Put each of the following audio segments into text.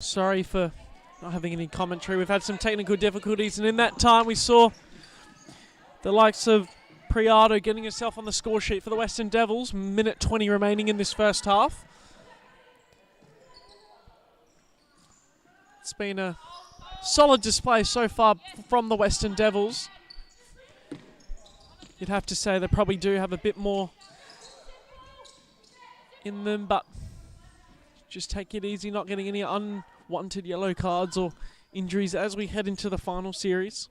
Sorry for not having any commentary. We've had some technical difficulties, and in that time we saw the likes of Priado getting herself on the score sheet for the Western Devils. Minute 20 remaining in this first half. It's been a solid display so far from the Western Devils. You'd have to say they probably do have a bit more in them, but just take it easy, not getting any unwanted yellow cards or injuries as we head into the final series.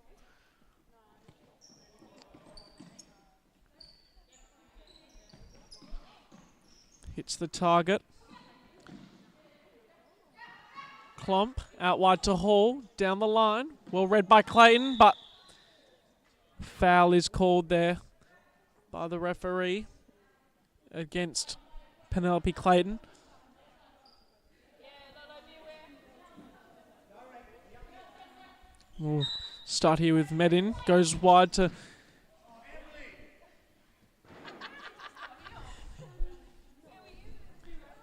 Hits the target. Klomp out wide to Hall, down the line. Well read by Clayton, but foul is called there by the referee against Penelope Clayton. We'll start here with Medin. Goes wide to...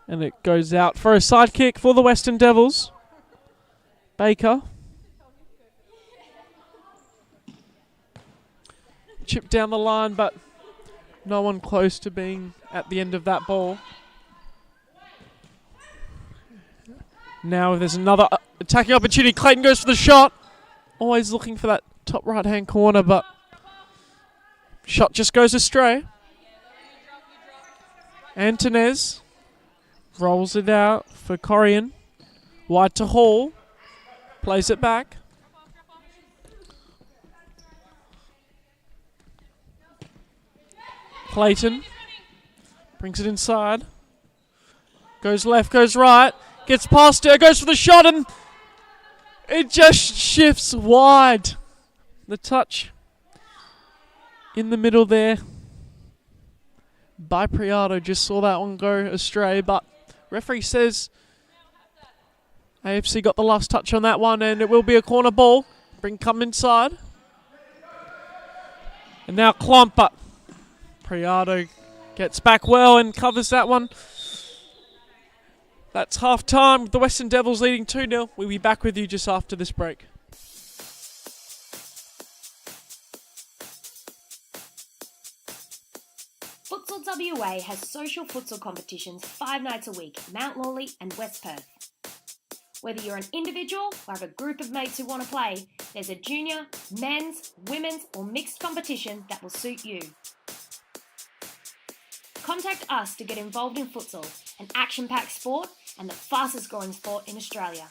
and it goes out for a side kick for the Western Devils. Baker. Chipped down the line, but no one close to being at the end of that ball. Now there's another attacking opportunity. Clayton goes for the shot. Always looking for that top right-hand corner, but shot just goes astray. Antonez rolls it out for Corian. Wide to Hall. Plays it back. Clayton brings it inside. Goes left, goes right. Gets past her, goes for the shot, and it just shifts wide. The touch in the middle there by Priado. Just saw that one go astray, but referee says AFC got the last touch on that one, and it will be a corner ball. Come inside. And now Klomp, but Priado gets back well and covers that one. That's half time. The Western Devils leading 2-0. We'll be back with you just after this break. Futsal WA has social futsal competitions 5 nights a week, Mount Lawley and West Perth. Whether you're an individual or have a group of mates who want to play, there's a junior, men's, women's or mixed competition that will suit you. Contact us to get involved in futsal, an action-packed sport and the fastest growing sport in Australia.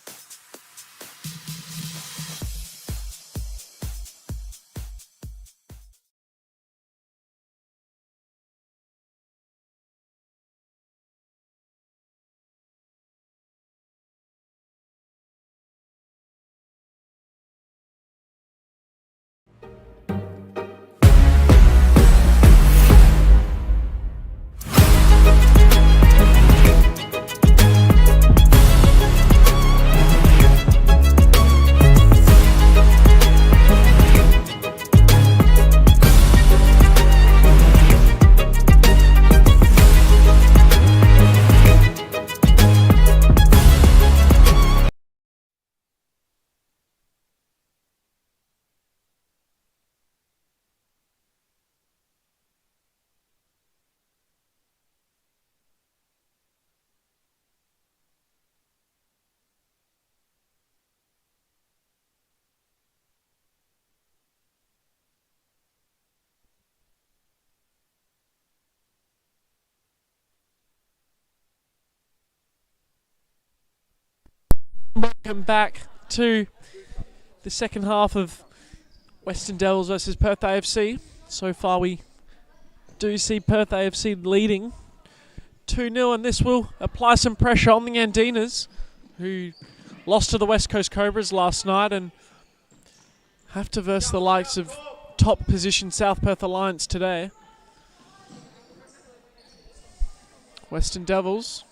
Welcome back to the second half of Western Devils versus Perth AFC. So far we do see Perth AFC leading 2-0, and this will apply some pressure on the Andinas, who lost to the West Coast Cobras last night and have to verse the likes of top position South Perth Alliance today. Western Devils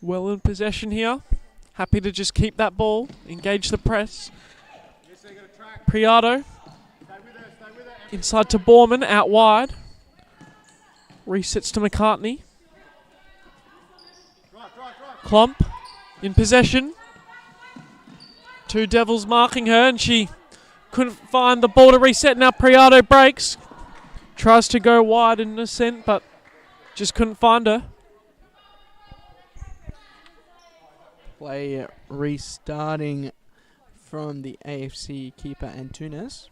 well in possession here. Happy to just keep that ball, engage the press. Priado inside to Borman, out wide. Resets to McCartney. Klomp in possession. Two Devils marking her, and she couldn't find the ball to reset. Now Priado breaks. Tries to go wide in ascent, but just couldn't find her. Play restarting from the AFC keeper Antunes.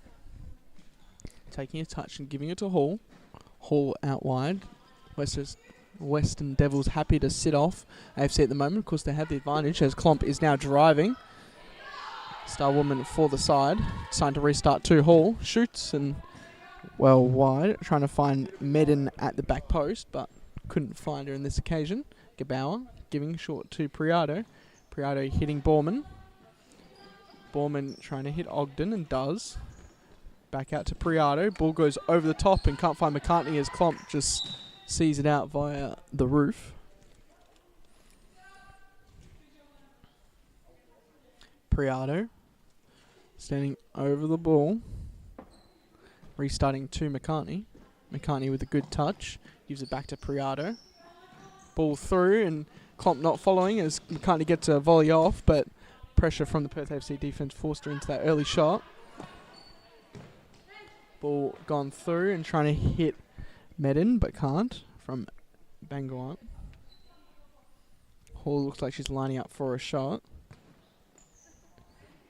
Taking a touch and giving it to Hall. Hall out wide. Western Devils happy to sit off AFC at the moment. Of course, they have the advantage as Klomp is now driving. Star Woman for the side. It's time to restart to Hall. Shoots and well wide. Trying to find Medin at the back post, but couldn't find her in this occasion. Gebauer giving short to Priado. Priado hitting Borman. Borman trying to hit Ogden and does. Back out to Priado. Ball goes over the top and can't find McCartney as Klomp just sees it out via the roof. Priado standing over the ball. Restarting to McCartney. McCartney with a good touch. Gives it back to Priado. Ball through and Klomp not following as McCartney gets a volley off, but pressure from the Perth AFC defense forced her into that early shot. Ball gone through and trying to hit Medin, but can't, from Bangor. Hall looks like she's lining up for a shot.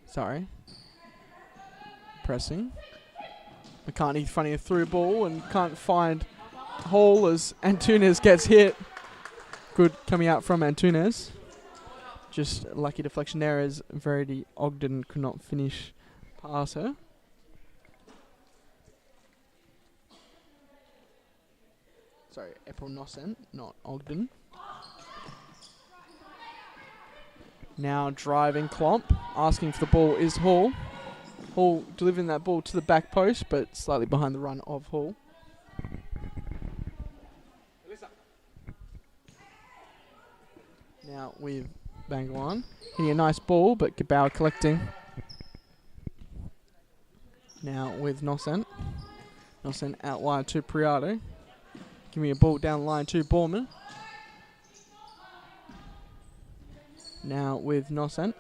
Sorry. Pressing. McCartney finding a through ball and can't find Hall as Antunes gets hit. Good coming out from Antunes. Just lucky deflection there as Verity Ogden could not finish past her. Sorry, April Nossent, not Ogden. Now driving Klomp. Asking for the ball is Hall. Hall delivering that ball to the back post, but slightly behind the run of Hall. Now with Bangwan. Hitting a nice ball, but Gebauer collecting. Now with Nossent. Nossent out wide to Priado. Give me a ball down the line to Borman. Now with Nossent.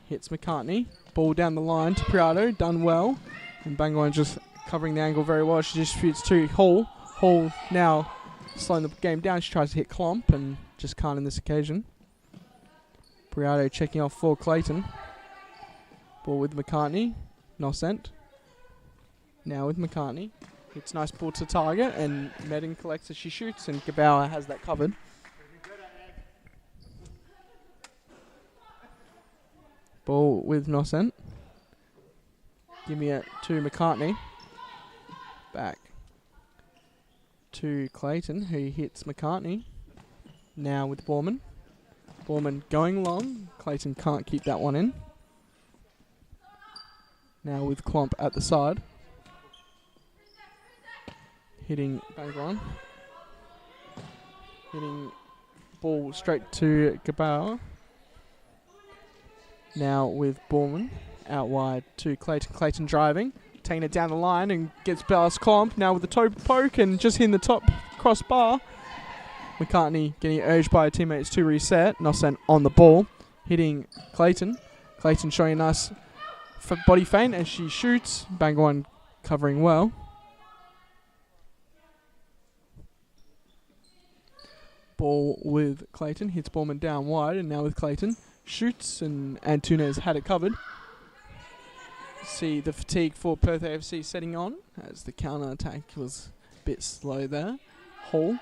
Hits McCartney. Ball down the line to Priado. Done well. And Bangwan just covering the angle very well. She distributes to Hall. Hall now slowing the game down. She tries to hit Klomp and just can't in this occasion. Priado checking off for Clayton. Ball with McCartney. Nossent. Now with McCartney. It's nice ball to target, and Medin collects as she shoots, and Gebauer has that covered. Ball with Nossent. Give me it to McCartney. Back to Clayton, who hits McCartney. Now with Borman. Borman going long. Clayton can't keep that one in. Now with Klomp at the side. Hitting Bangwan. Hitting ball straight to Gebauer. Now with Borman out wide to Clayton. Clayton driving. Taking it down the line and gets past Klomp. Now with the toe poke and just hitting the top crossbar. McCartney getting urged by her teammates to reset. Nossent on the ball. Hitting Clayton. Clayton showing a nice body feint as she shoots. Bangwan covering well. Ball with Clayton. Hits Borman down wide. And now with Clayton. Shoots and Antunes had it covered. See the fatigue for Perth AFC setting on as the counter attack was a bit slow there. Hall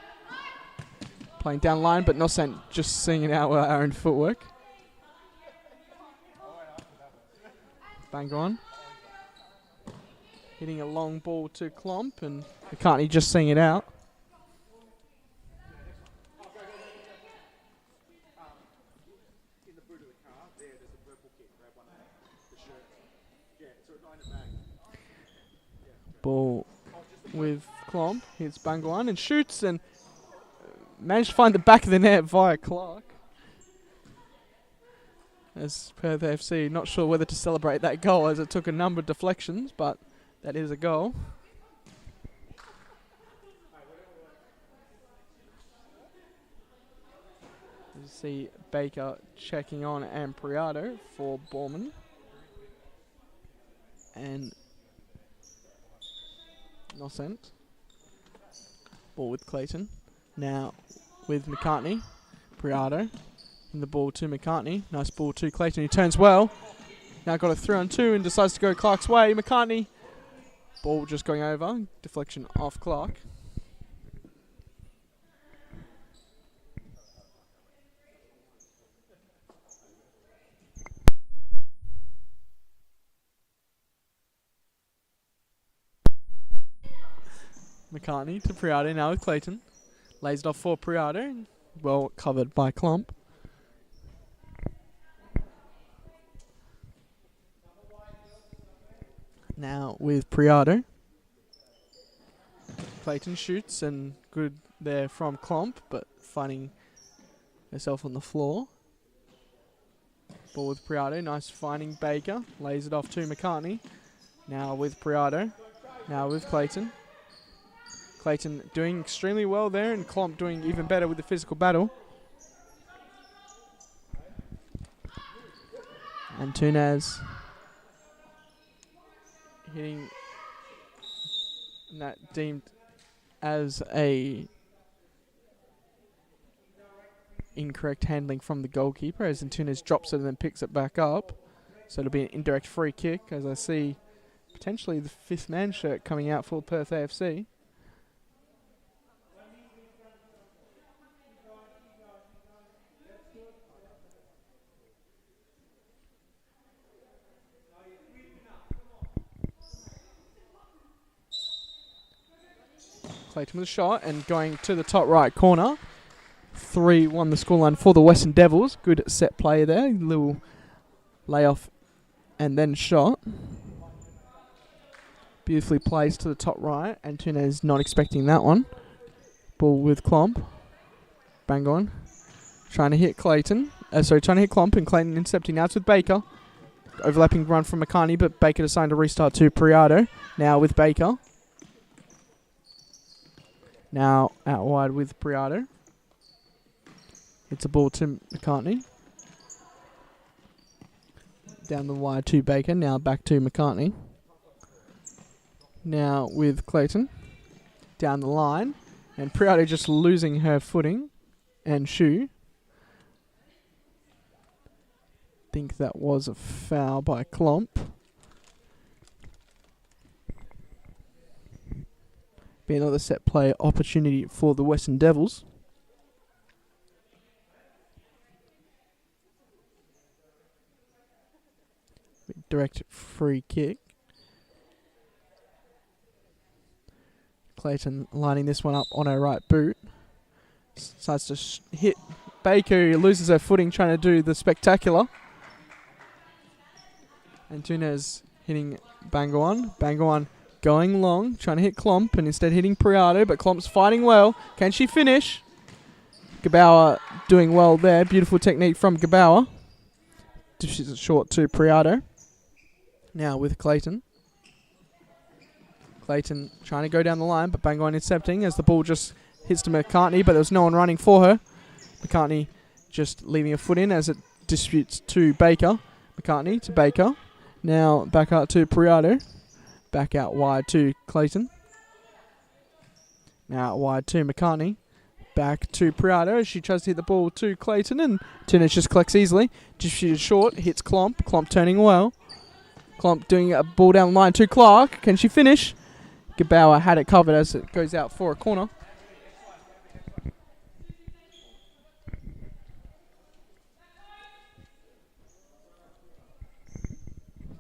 playing down line, but Nossent just seeing it out with our own footwork. Bangwan hitting a long ball to Klomp, and McCartney just seeing it out. Ball with Klomp, hits Bangwan and shoots and managed to find the back of the net via Clark. As Perth FC, not sure whether to celebrate that goal as it took a number of deflections, but that is a goal. see Baker checking on Ampriato for Borman. And Nocent. Ball with Clayton. Now with McCartney. Priado. And the ball to McCartney. Nice ball to Clayton. He turns well. Now got a 3-on-2 and decides to go Clark's way. McCartney. Ball just going over. Deflection off Clark. McCartney to Priado now with Clayton. Lays it off for Priado. Well covered by Klump. Now with Priado. Clayton shoots and good there from Klump, but finding herself on the floor. Ball with Priado. Nice finding Baker. Lays it off to McCartney. Now with Priado. Now with Clayton. Clayton doing extremely well there, and Klump doing even better with the physical battle. And Tunez hitting that deemed as a incorrect handling from the goalkeeper, as Tunez drops it and then picks it back up. So it'll be an indirect free kick, as I see potentially the 5th man shirt coming out for Perth AFC. Clayton with a shot and going to the top right corner. 3-1 the scoreline for the Western Devils. Good set play there. Little layoff and then shot. Beautifully placed to the top right. Antunes not expecting that one. Ball with Klump. Bang on. Trying to hit Clayton. Trying to hit Klump, and Clayton intercepting. Now it's with Baker. Overlapping run from McCartney, but Baker deciding to restart to Priado. Now with Baker. Now out wide with Priado. It's a ball to McCartney. Down the wide to Baker. Now back to McCartney. Now with Clayton. Down the line. And Priado just losing her footing and shoe. Think that was a foul by Klump. Be another set play opportunity for the Western Devils. Direct free kick. Clayton lining this one up on her right boot. Decides to hit Baker, who loses her footing trying to do the spectacular. Antunes hitting Bangawan. Bangawan going long, trying to hit Klump, and instead hitting Priado, but Klump's fighting well. Can she finish? Gabauer doing well there. Beautiful technique from Gabauer. She's short to Priado. Now with Clayton. Clayton trying to go down the line, but Bangawan intercepting as the ball just hits to McCartney, but there's no one running for her. McCartney just leaving a foot in as it disputes to Baker. McCartney to Baker. Now back out to Priado. Back out wide to Clayton. Now out wide to McCartney. Back to Priado as she tries to hit the ball to Clayton, and Tunis just collects easily. Just shoots short, hits Klump. Klump turning well. Klump doing a ball down the line to Clark. Can she finish? Gabauer had it covered as it goes out for a corner.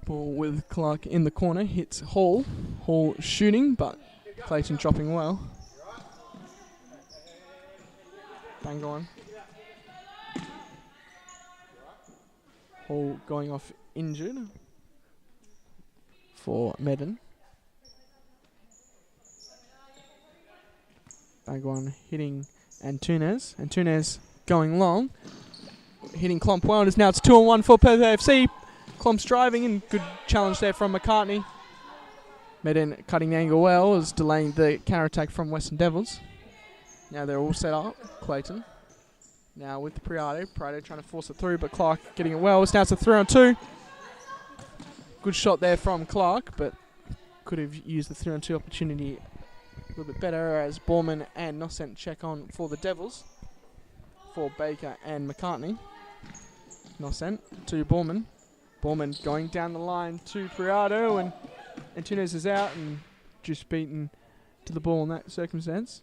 Ball with Clark in the corner, hits Hall. Hall shooting, but Clayton dropping well. Bang on. Hall going off injured for Medin. Bang on hitting Antunes. Antunes going long. Hitting Klump well, and now it's 2-on-1 for Perth AFC. Klump's driving, and good challenge there from McCartney. Medin cutting the angle well, is delaying the counter-attack from Western Devils. Now they're all set up. Clayton. Now with Prado. Prado trying to force it through, but Clark getting it well. Now it's a 3-on-2. Good shot there from Clark, but could have used the 3-on-2 opportunity a little bit better as Borman and Noscent check on for the Devils. For Baker and McCartney. Noscent to Borman. Borman going down the line to Prado, and Antunes is out and just beaten to the ball in that circumstance.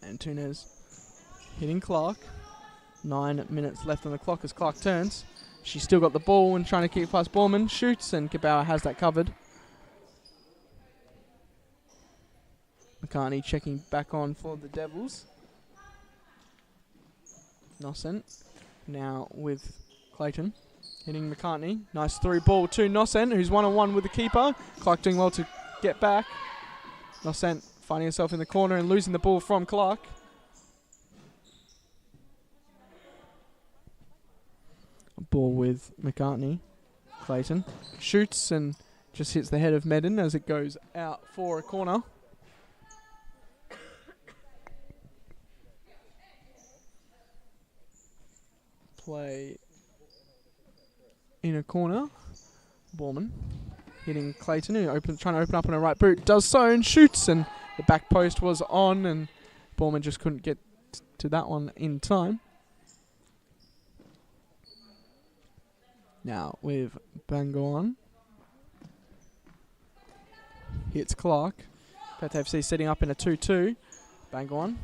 Antunes hitting Clark. 9 minutes left on the clock as Clark turns. She's still got the ball and trying to keep past Borman. Shoots, and Gebauer has that covered. McCartney checking back on for the Devils. Noscent now with Clayton. Hitting McCartney. Nice through ball to Noscent, who's 1-on-1 with the keeper. Clark doing well to get back. Noscent finding herself in the corner and losing the ball from Clark. Ball with McCartney. Clayton shoots and just hits the head of Medin as it goes out for a corner. Play in a corner. Borman hitting Clayton, who trying to open up on a right boot. Does so and shoots, and the back post was on, and Borman just couldn't get to that one in time. Now with Bangoan. Hits Clark. Perth FC setting up in a 2-2. Bangoan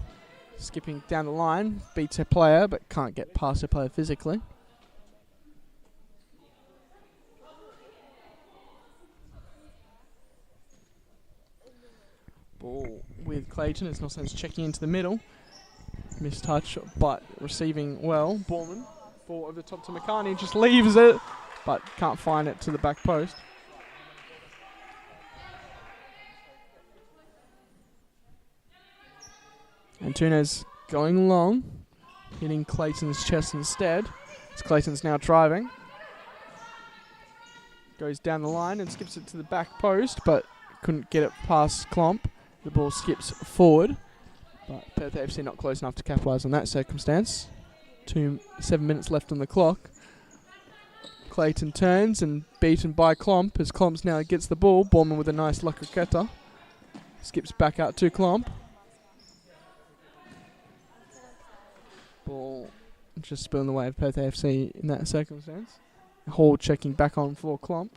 skipping down the line. Beats her player but can't get past her player physically. Ball with Clayton. It's not sense checking into the middle. Missed touch but receiving well. Borman. Ball over the top to McCartney, just leaves it, but can't find it to the back post. Antunes going long, hitting Clayton's chest instead. As Clayton's now driving. Goes down the line and skips it to the back post, but couldn't get it past Klomp. The ball skips forward, but Perth AFC not close enough to capitalise on that circumstance. 7 minutes left on the clock. Clayton turns and beaten by Klomp as Klomp now gets the ball. Borman with a nice Lakaketa. Skips back out to Klomp. Ball just spilling the way of Perth AFC in that circumstance. Hall checking back on for Klomp.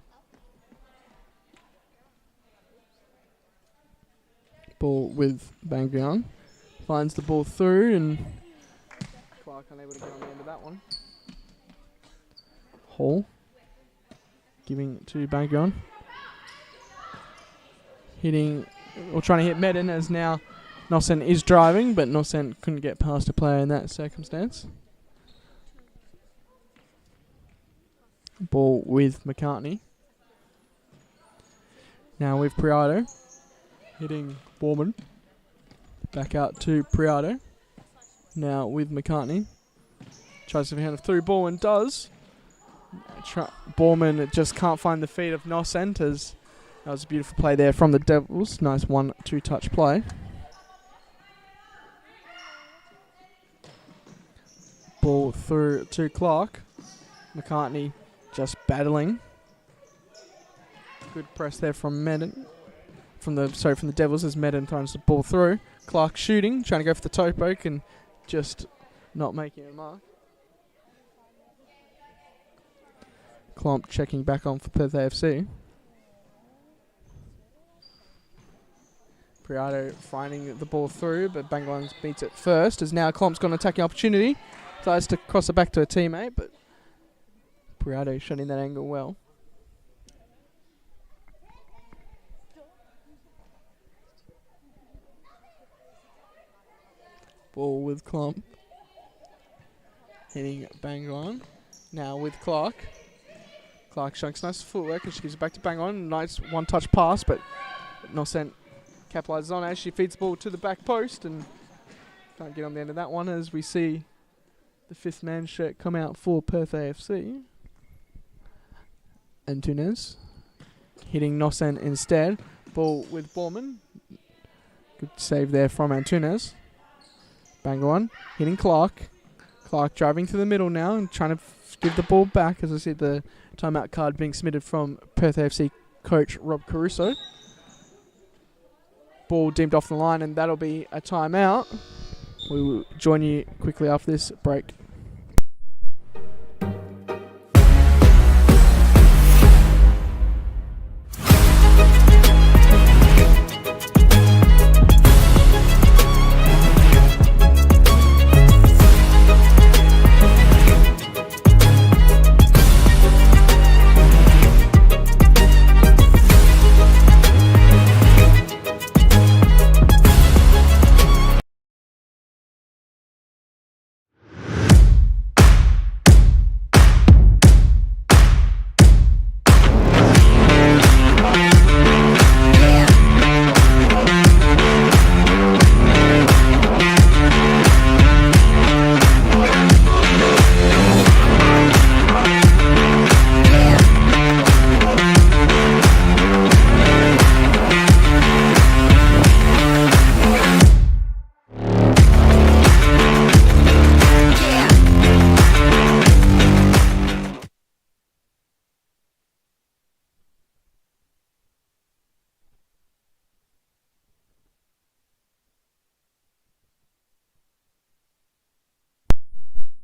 Ball with Bangrion. Finds the ball through and Clark unable to get on the end of that one. Hall giving it to Bangrion. Hitting, or trying to hit Medin as now Noscent is driving, but Noscent couldn't get past a player in that circumstance. Ball with McCartney. Now with Prado. Hitting Borman. Back out to Prado. Now with McCartney. Tries to hand a through ball and does. Borman just can't find the feet of Noscent as that was a beautiful play there from the Devils. Nice 1-2 touch play. Ball through to Clark. McCartney just battling. Good press there from Medin. From the Devils as Medin throws the ball through. Clark shooting, trying to go for the toe poke and just not making a mark. Klomp checking back on for Perth AFC. Prado finding the ball through, but Bangwans beats it first as now Klomp's got an attacking opportunity. Tries to cross it back to a teammate, but Prado shot in that angle well. Ball with Klomp. Hitting Bangwan. Now with Clark. Clark showing nice footwork and she gives it back to Bangwan. Nice one-touch pass, but Noscent capitalises on as she feeds the ball to the back post and can't get on the end of that one as we see the fifth man shirt come out for Perth AFC. Antunes hitting Noscent instead. Ball with Borman. Good save there from Antunes. Bang on. Hitting Clark. Clark driving through the middle now and trying to give the ball back, as I see the timeout card being submitted from Perth AFC coach Rob Caruso. Ball deemed off the line, and that'll be a timeout. We will join you quickly after this break.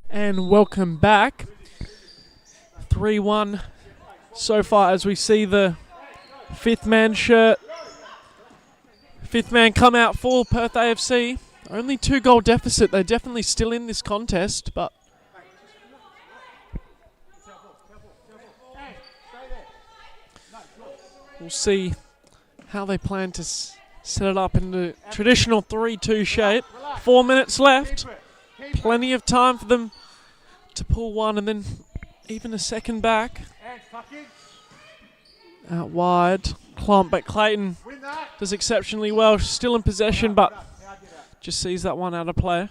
And welcome back. 3-1 so far as we see the fifth man shirt. Fifth man come out for Perth AFC. Only 2-goal deficit. They're definitely still in this contest, but we'll see how they plan to set it up in the traditional 3-2 shape. 4 minutes left. Plenty of time for them to pull one and then even a second back. Out wide. Klomp, but Clayton does exceptionally well. Still in possession, but just sees that one out of play.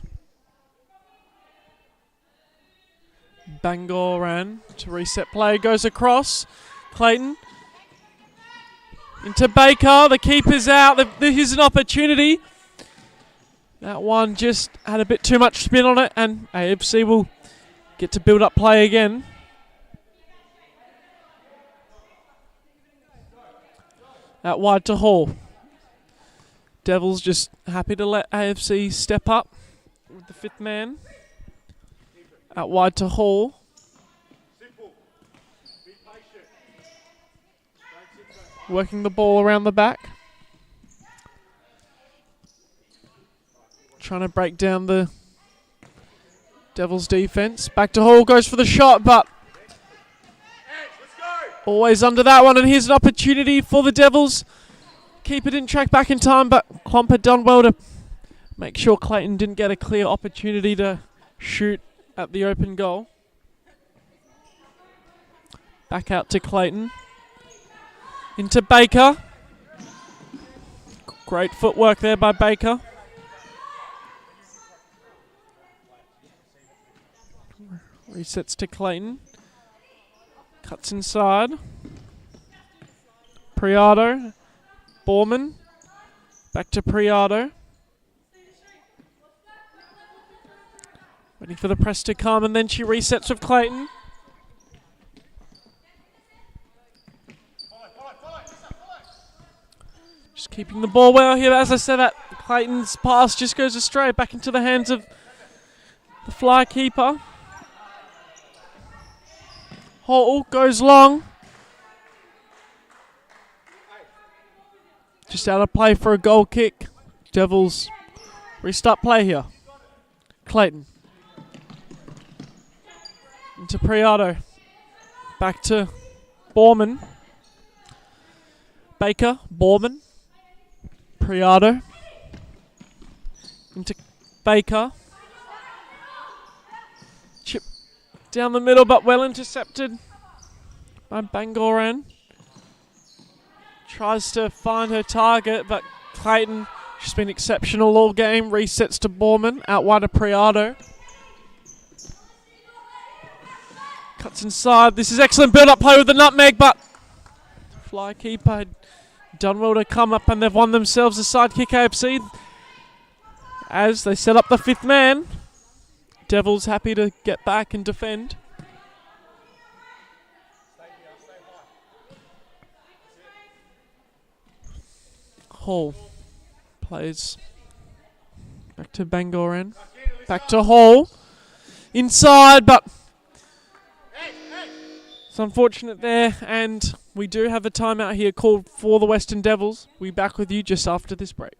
Bangor ran to reset play. Goes across. Clayton. Into Baker. The keeper's out. Here's an opportunity. That one just had a bit too much spin on it, and AFC will get to build up play again. Out wide to Hall. Devils just happy to let AFC step up with the fifth man. Out wide to Hall. Working the ball around the back. Trying to break down the Devils defense. Back to Hall, goes for the shot, but always under that one, and here's an opportunity for the Devils. Keeper didn't track back in time, but Klomp had done well to make sure Clayton didn't get a clear opportunity to shoot at the open goal. Back out to Clayton. Into Baker. Great footwork there by Baker. Resets to Clayton. Cuts inside. Priado. Borman. Back to Priado. Waiting for the press to come, and then she resets with Clayton. Just keeping the ball well here. As I said, that Clayton's pass just goes astray, back into the hands of the fly keeper. Hall goes long. Just out of play for a goal kick. Devils restart play here. Clayton. Into Priado. Back to Borman. Baker. Borman. Priado. Into Baker. Chip down the middle, but well intercepted by Bangoran. Tries to find her target, but Clayton, she's been exceptional all game. Resets to Borman, out wide of Priado. Cuts inside. This is excellent build-up play with the nutmeg, but fly keeper had done well to come up, and they've won themselves a side kick. AFC as they set up the fifth man. Devils happy to get back and defend. Hall plays back to Bangoran. Back to Hall. Inside, but it's unfortunate there. And we do have a timeout here called for the Western Devils. We'll be back with you just after this break.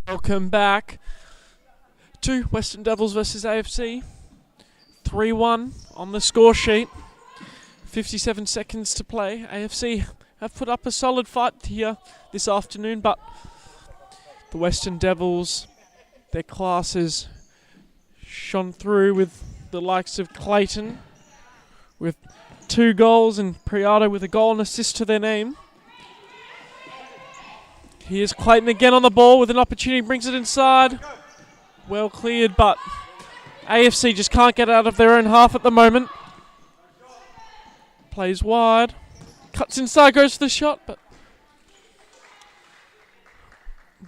Welcome back to Western Devils versus AFC. 3-1 on the score sheet. 57 seconds to play. AFC have put up a solid fight here this afternoon, but the Western Devils, their classes shone through with the likes of Clayton with 2 goals and Priato with a goal and assist to their name. Here's Clayton again on the ball with an opportunity, brings it inside. Well cleared, but AFC just can't get out of their own half at the moment. Plays wide. Cuts inside, goes for the shot, but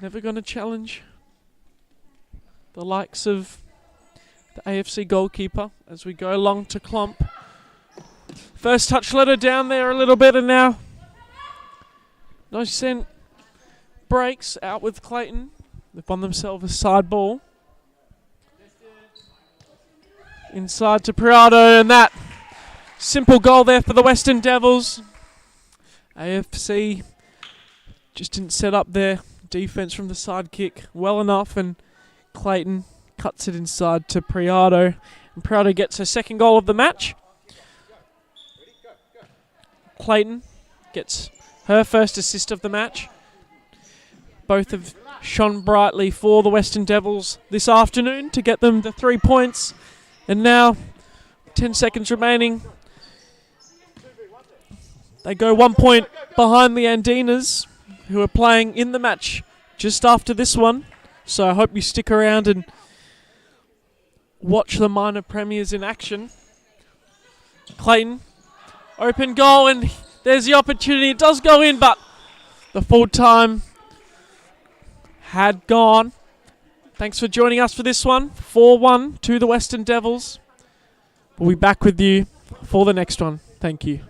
never going to challenge the likes of the AFC goalkeeper as we go along to Klomp. First touch let her down there a little bit, and now no cent. Breaks out with Clayton. They've won themselves a side ball. Inside to Priato, and that simple goal there for the Western Devils. AFC just didn't set up their defense from the side kick well enough, and Clayton cuts it inside to Priato. And Priato gets her second goal of the match. Clayton gets her first assist of the match. Both have shone brightly for the Western Devils this afternoon to get them the 3 points. And now, 10 seconds remaining. They go 1 point behind the Andinas, who are playing in the match just after this one. So I hope you stick around and watch the minor premiers in action. Clayton, open goal, and there's the opportunity. It does go in, but the full time had gone. Thanks for joining us for this one. 4-1 to the Western Devils. We'll be back with you for the next one. Thank you.